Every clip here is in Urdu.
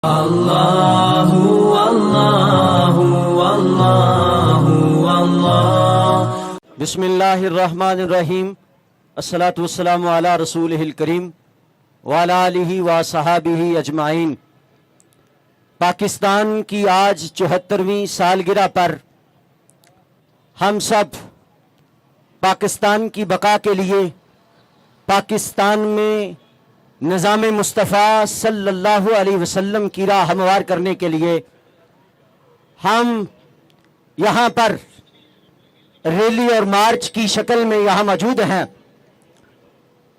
اللہ اللہ اللہ اللہ۔ بسم اللہ الرحمن الرحیم۔ الصلاۃ والسلام علی رسولہ الکریم وعلی آلہ وصحابہ اجمعین۔ پاکستان کی آج 74ویں سالگرہ پر ہم سب پاکستان کی بقا کے لیے، پاکستان میں نظام مصطفیٰ صلی اللہ علیہ وسلم کی راہ ہموار کرنے کے لیے ہم یہاں پر ریلی اور مارچ کی شکل میں یہاں موجود ہیں۔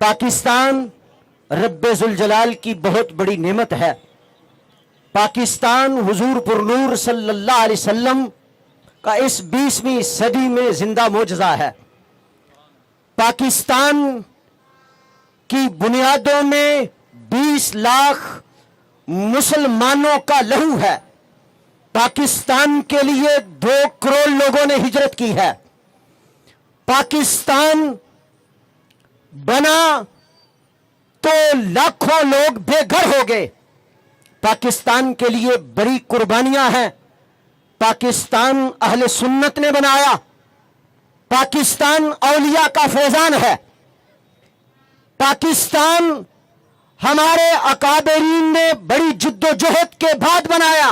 پاکستان رب ذوالجلال کی بہت بڑی نعمت ہے۔ پاکستان حضور پر نور صلی اللہ علیہ وسلم کا اس 20ویں صدی میں زندہ معجزہ ہے۔ پاکستان کی بنیادوں میں 20 لاکھ مسلمانوں کا لہو ہے۔ پاکستان کے لیے 2 کروڑ لوگوں نے ہجرت کی ہے۔ پاکستان بنا تو لاکھوں لوگ بے گھر ہو گئے۔ پاکستان کے لیے بڑی قربانیاں ہیں۔ پاکستان اہل سنت نے بنایا۔ پاکستان اولیاء کا فیضان ہے۔ پاکستان ہمارے اکابرین نے بڑی جد و جہد کے بعد بنایا،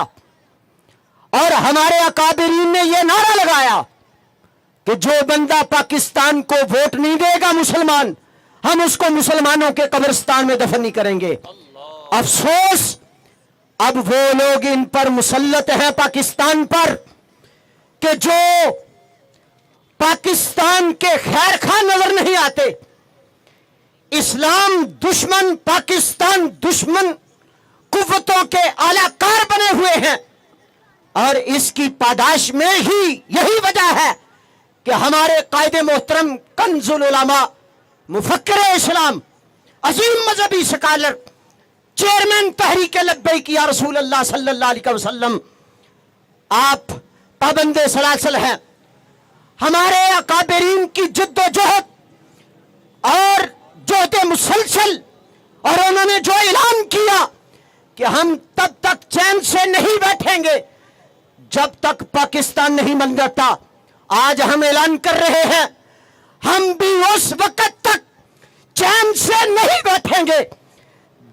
اور ہمارے اکابرین نے یہ نعرہ لگایا کہ جو بندہ پاکستان کو ووٹ نہیں دے گا مسلمان، ہم اس کو مسلمانوں کے قبرستان میں دفن نہیں کریں گے۔ افسوس اب وہ لوگ ان پر مسلط ہیں پاکستان پر کہ جو پاکستان کے خیر خواہ نظر نہیں آتے۔ اسلام دشمن، پاکستان دشمن قوتوں کے اعلی کار بنے ہوئے ہیں، اور اس کی پاداش میں ہی یہی وجہ ہے کہ ہمارے قائد محترم کنز العلماء، مفکر اسلام، عظیم مذہبی سکالر، چیئرمین تحریک لبیک یا رسول اللہ صلی اللہ علیہ وسلم، آپ پابند سلاسل ہیں۔ ہمارے اکابرین کی جد و جہد اور جہد مسلسل، اور انہوں نے جو اعلان کیا کہ ہم تب تک چین سے نہیں بیٹھیں گے جب تک پاکستان نہیں بن جاتا۔ آج ہم اعلان کر رہے ہیں ہم بھی اس وقت تک چین سے نہیں بیٹھیں گے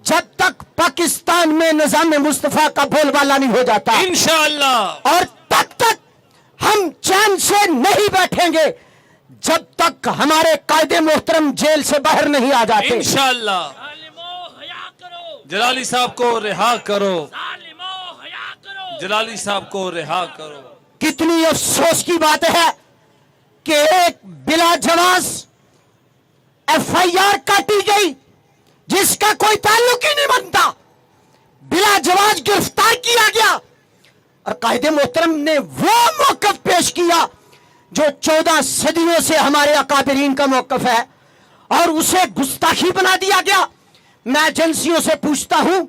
جب تک پاکستان میں نظام مصطفیٰ کا بول بالا نہیں ہو جاتا انشاءاللہ، اور تب تک ہم چین سے نہیں بیٹھیں گے جب تک ہمارے قائد محترم جیل سے باہر نہیں آ جاتے انشاءاللہ۔ جلالی صاحب کو رہا کرو، جلالی صاحب کو رہا کرو۔ کتنی افسوس کی بات ہے کہ ایک بلا جواز FIR کاٹی گئی جس کا کوئی تعلق ہی نہیں بنتا، بلا جواز گرفتار کیا گیا، اور قائد محترم نے وہ موقف پیش کیا جو 14 صدیوں سے ہمارے اکابرین کا موقف ہے، اور اسے گستاخی بنا دیا گیا۔ میں ایجنسیوں سے پوچھتا ہوں،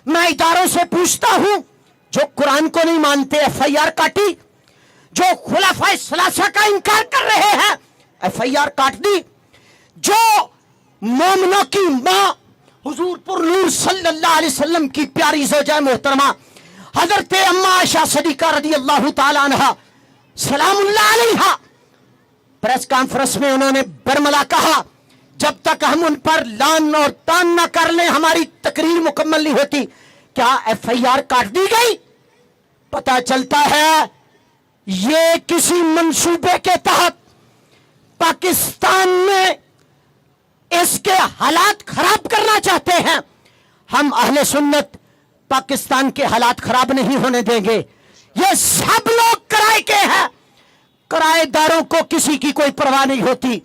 میں اداروں سے پوچھتا ہوں، جو قرآن کو نہیں مانتے FIR کاٹی، جو خلفائے ثلاثہ کا انکار کر رہے ہیں FIR کاٹ دی، جو مومنوں کی ماں حضور پر نور صلی اللہ علیہ وسلم کی پیاری زوجہ محترمہ حضرت اما عائشہ صدیقہ رضی اللہ تعالی عنہا سلام اللہ علیہا، پریس کانفرنس میں انہوں نے برملا کہا جب تک ہم ان پر لان اور تان نہ کر لیں ہماری تقریر مکمل نہیں ہوتی۔ کیا FIR کاٹ دی گئی؟ پتہ چلتا ہے یہ کسی منصوبے کے تحت پاکستان میں اس کے حالات خراب کرنا چاہتے ہیں۔ ہم اہل سنت پاکستان کے حالات خراب نہیں ہونے دیں گے۔ یہ سب لوگ کرائے کے ہیں، کرائے داروں کو کسی کی کوئی پرواہ نہیں ہوتی۔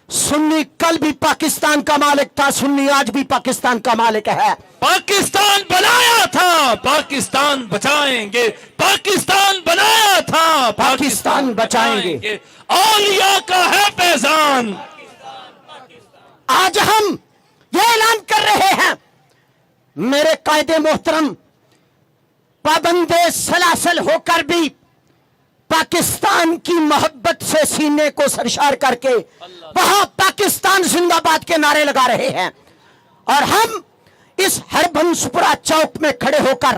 سنی کل بھی پاکستان کا مالک تھا، سنی آج بھی پاکستان کا مالک ہے۔ پاکستان بنایا تھا، پاکستان بچائیں گے، پاکستان بنایا تھا، پاکستان بچائیں گے۔ اولیاء کا ہے فیضان۔ آج ہم یہ اعلان کر رہے ہیں، میرے قائد محترم پابند سلاسل ہو کر بھی پاکستان کی محبت سے سینے کو سرشار کر کے وہاں پاکستان زندہ باد کے نعرے لگا رہے ہیں، اور ہم اس ہربھن سپرا چوک میں کھڑے ہو کر